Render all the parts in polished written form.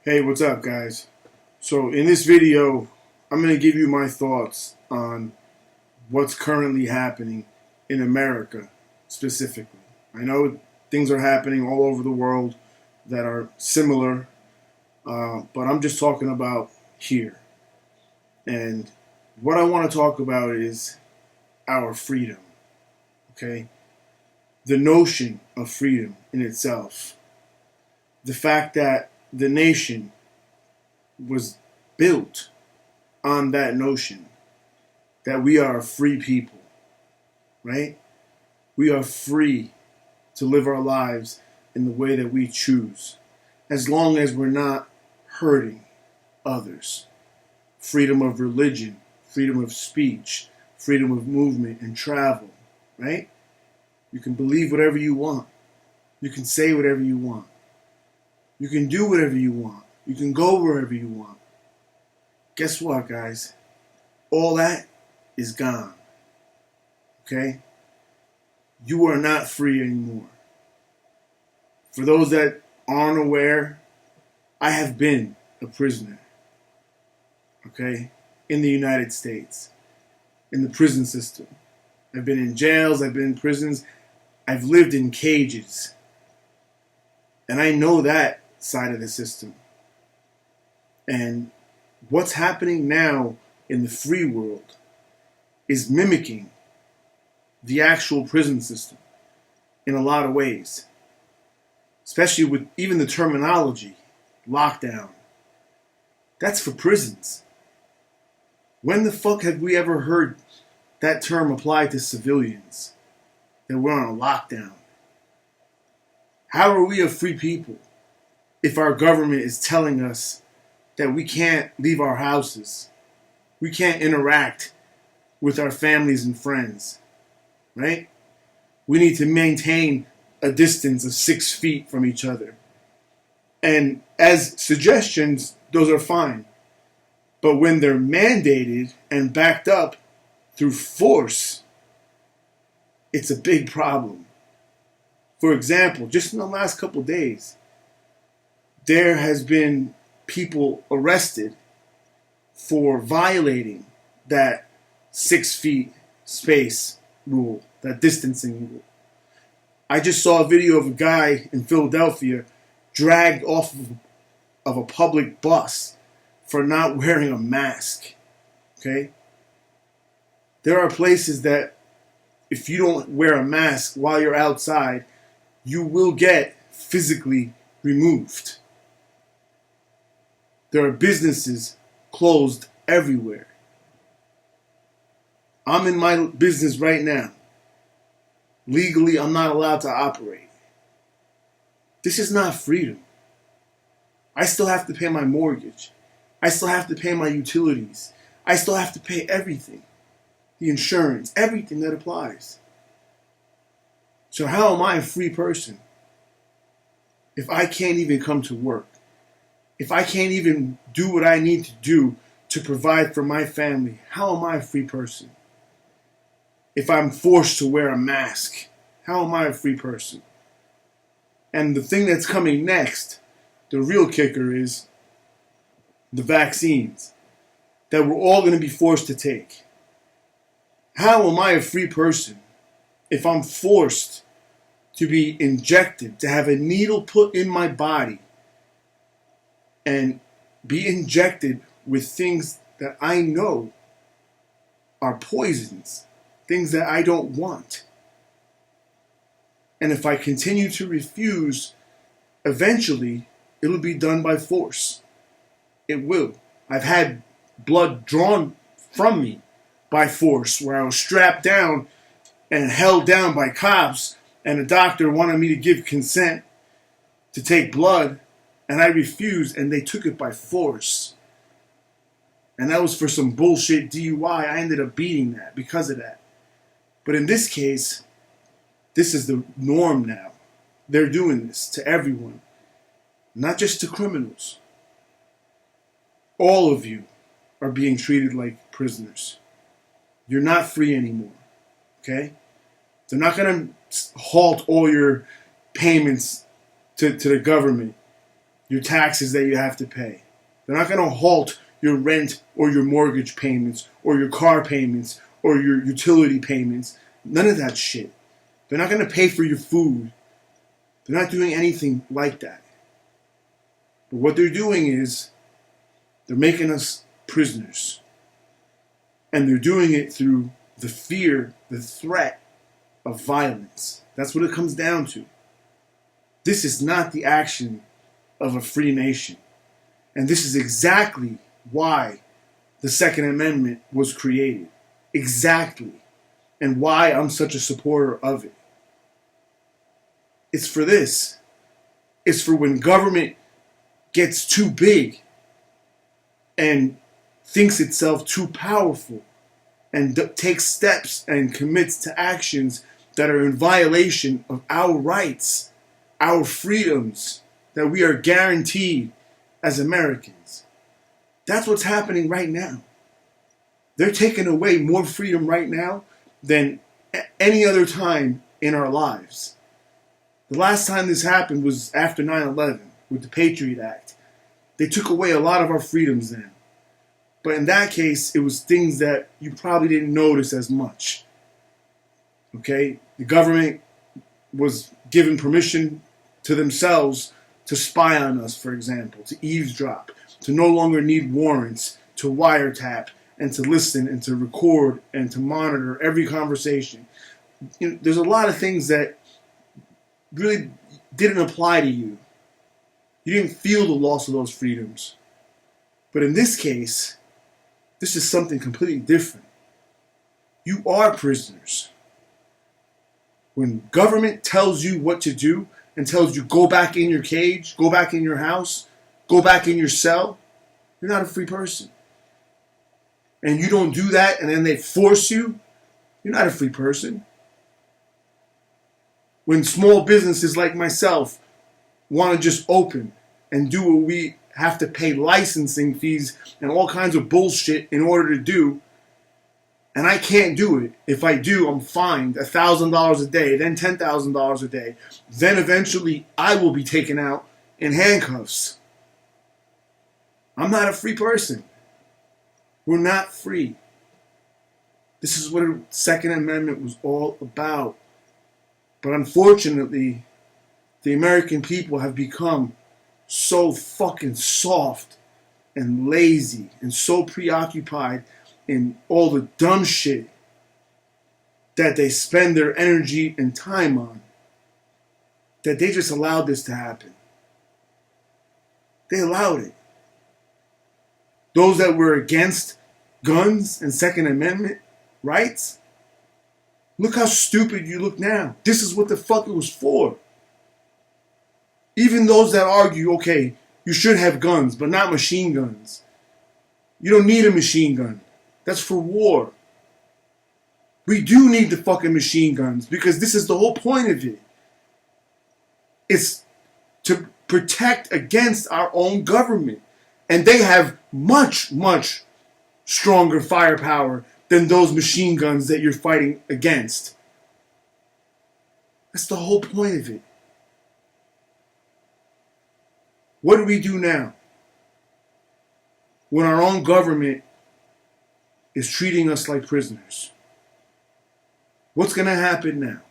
Hey, what's up, guys? So, in this video, I'm going to give you my thoughts on what's currently happening in America specifically. I know things are happening all over the world that are similar, but I'm just talking about here. And what I want to talk about is our freedom, okay? The notion of freedom in itself. The fact that the nation was built on that notion that we are a free people, right? We are free to live our lives in the way that we choose, as long as we're not hurting others. Freedom of religion, freedom of speech, freedom of movement and travel, right? You can believe whatever you want. You can say whatever you want. You can do whatever you want. You can go wherever you want. Guess what, guys? All that is gone. Okay? You are not free anymore. For those that aren't aware, I have been a prisoner. Okay? In the United States. In the prison system. I've been in jails. I've been in prisons. I've lived in cages. And I know that side of the system. And what's happening now in the free world is mimicking the actual prison system in a lot of ways. Especially with even the terminology, lockdown. That's for prisons. When the fuck have we ever heard that term applied to civilians? That we're on a lockdown. How are we a free people if our government is telling us that we can't leave our houses, we can't interact with our families and friends, right? We need to maintain a distance of 6 feet from each other. And as suggestions, those are fine. But when they're mandated and backed up through force, it's a big problem. For example, just in the last couple days, there has been people arrested for violating that 6 feet space rule, that distancing rule. I just saw a video of a guy in Philadelphia dragged off of a public bus for not wearing a mask. Okay? There are places that if you don't wear a mask while you're outside, you will get physically removed. There are businesses closed everywhere. I'm in my business right now. Legally, I'm not allowed to operate. This is not freedom. I still have to pay my mortgage. I still have to pay my utilities. I still have to pay everything. The insurance, everything that applies. So how am I a free person if I can't even come to work? If I can't even do what I need to do to provide for my family, how am I a free person? If I'm forced to wear a mask, how am I a free person? And the thing that's coming next, the real kicker, is the vaccines that we're all going to be forced to take. How am I a free person if I'm forced to be injected, to have a needle put in my body and be injected with things that I know are poisons, things that I don't want? And if I continue to refuse, eventually it'll be done by force. It will. I've had blood drawn from me by force, where I was strapped down and held down by cops, and a doctor wanted me to give consent to take blood, and I refused, and they took it by force. And that was for some bullshit DUI. I ended up beating that because of that. But in this case, this is the norm now. They're doing this to everyone, not just to criminals. All of you are being treated like prisoners. You're not free anymore, okay? They're not going to halt all your payments to the government your taxes that you have to pay. They're not going to halt your rent or your mortgage payments or your car payments or your utility payments. None of that shit. They're not going to pay for your food. They're not doing anything like that. But what they're doing is they're making us prisoners. And they're doing it through the fear, the threat of violence. That's what it comes down to. This is not the action of a free nation. And this is exactly why the Second Amendment was created. Exactly. And why I'm such a supporter of it. It's for this. It's for when government gets too big and thinks itself too powerful and takes steps and commits to actions that are in violation of our rights, our freedoms that we are guaranteed as Americans. That's what's happening right now. They're taking away more freedom right now than any other time in our lives. The last time this happened was after 9/11 with the Patriot Act. They took away a lot of our freedoms then. But in that case, it was things that you probably didn't notice as much. Okay? The government was given permission to themselves to spy on us, for example, to eavesdrop, to no longer need warrants, to wiretap, and to listen and to record and to monitor every conversation. You know, there's a lot of things that really didn't apply to you. You didn't feel the loss of those freedoms. But in this case, this is something completely different. You are prisoners. When government tells you what to do and tells you go back in your cage, go back in your house, go back in your cell, you're not a free person. And you don't do that and then they force you, you're not a free person. When small businesses like myself want to just open and do what we have to pay licensing fees and all kinds of bullshit in order to do, and I can't do it. If I do, I'm fined $1,000 a day, then $10,000 a day. Then eventually I will be taken out in handcuffs. I'm not a free person. We're not free. This is what the Second Amendment was all about. But unfortunately, the American people have become so fucking soft and lazy and so preoccupied in all the dumb shit that they spend their energy and time on, that they just allowed this to happen. They allowed it. Those that were against guns and Second Amendment rights, look how stupid you look now. This is what the fuck it was for. Even those that argue, okay, you should have guns, but not machine guns. You don't need a machine gun. That's for war. We do need the fucking machine guns because this is the whole point of it. It's to protect against our own government. And they have much, much stronger firepower than those machine guns that you're fighting against. That's the whole point of it. What do we do now? When our own government is treating us like prisoners. What's going to happen now?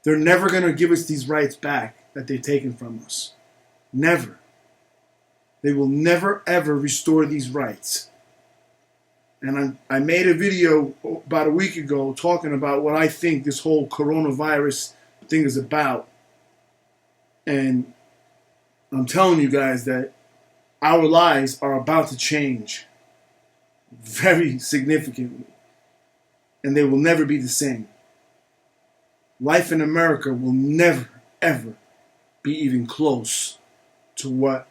They're never going to give us these rights back that they've taken from us. Never. They will never, ever restore these rights. And I made a video about a week ago talking about what I think this whole coronavirus thing is about. And I'm telling you guys that our lives are about to change very significantly. And they will never be the same. Life in America will never, ever be even close to what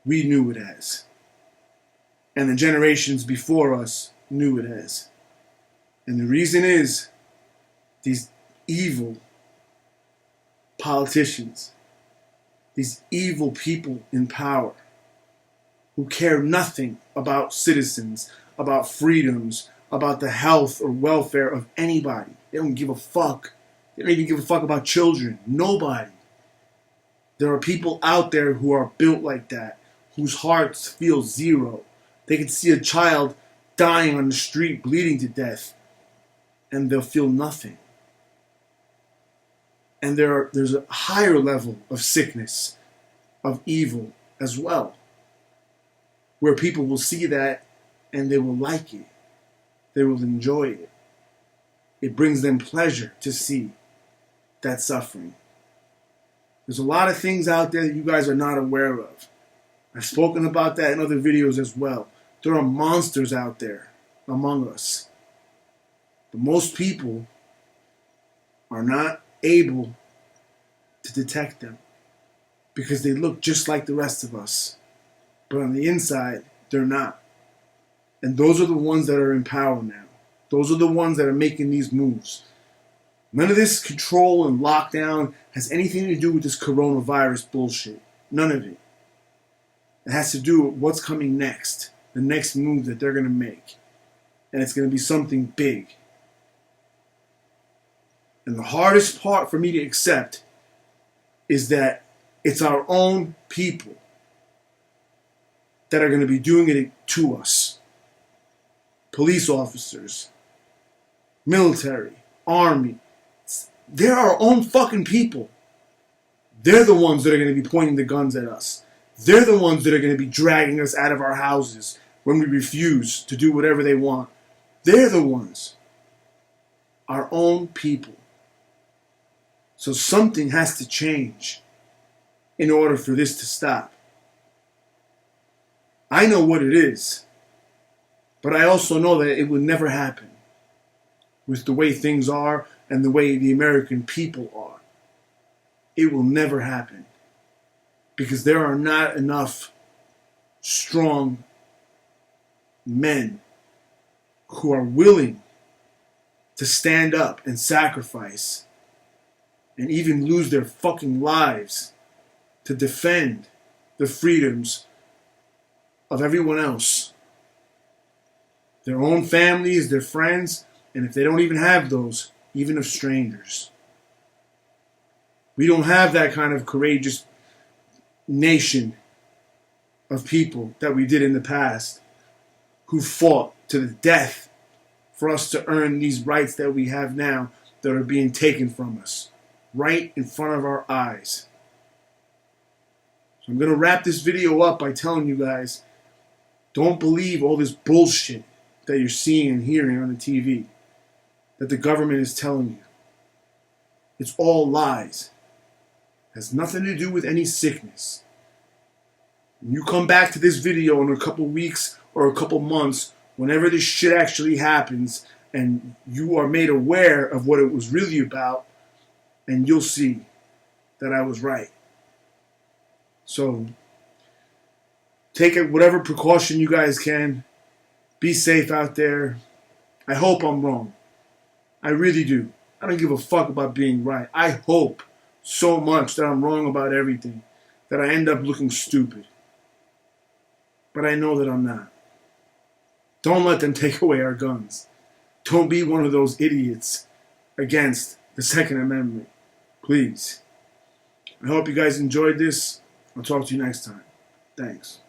we knew it as. And the generations before us knew it as. And the reason is these evil politicians, these evil people in power who care nothing about citizens, about freedoms, about the health or welfare of anybody. They don't give a fuck. They don't even give a fuck about children. Nobody. There are people out there who are built like that, whose hearts feel zero. They can see a child dying on the street, bleeding to death, and they'll feel nothing. And there's a higher level of sickness, of evil as well, where people will see that and they will like it. They will enjoy it. It brings them pleasure to see that suffering. There's a lot of things out there that you guys are not aware of. I've spoken about that in other videos as well. There are monsters out there among us. But most people are not able to detect them because they look just like the rest of us. But on the inside, they're not. And those are the ones that are in power now. Those are the ones that are making these moves. None of this control and lockdown has anything to do with this coronavirus bullshit. None of it. It has to do with what's coming next. The next move that they're going to make. And it's going to be something big. And the hardest part for me to accept is that it's our own people that are going to be doing it to us. Police officers, military, army. They're our own fucking people. They're the ones that are going to be pointing the guns at us. They're the ones that are going to be dragging us out of our houses when we refuse to do whatever they want. They're the ones. Our own people. So something has to change in order for this to stop. I know what it is, but I also know that it will never happen with the way things are and the way the American people are. It will never happen because there are not enough strong men who are willing to stand up and sacrifice and even lose their fucking lives to defend the freedoms of everyone else. Their own families, their friends, and if they don't even have those, even of strangers. We don't have that kind of courageous nation of people that we did in the past who fought to the death for us to earn these rights that we have now that are being taken from us right in front of our eyes. So I'm going to wrap this video up by telling you guys, don't believe all this bullshit that you're seeing and hearing on the TV that the government is telling you. It's all lies. It has nothing to do with any sickness. When you come back to this video in a couple weeks or a couple months, whenever this shit actually happens and you are made aware of what it was really about, and you'll see that I was right. So take whatever precaution you guys can. Be safe out there. I hope I'm wrong. I really do. I don't give a fuck about being right. I hope so much that I'm wrong about everything, that I end up looking stupid. But I know that I'm not. Don't let them take away our guns. Don't be one of those idiots against the Second Amendment. Please. I hope you guys enjoyed this. I'll talk to you next time. Thanks.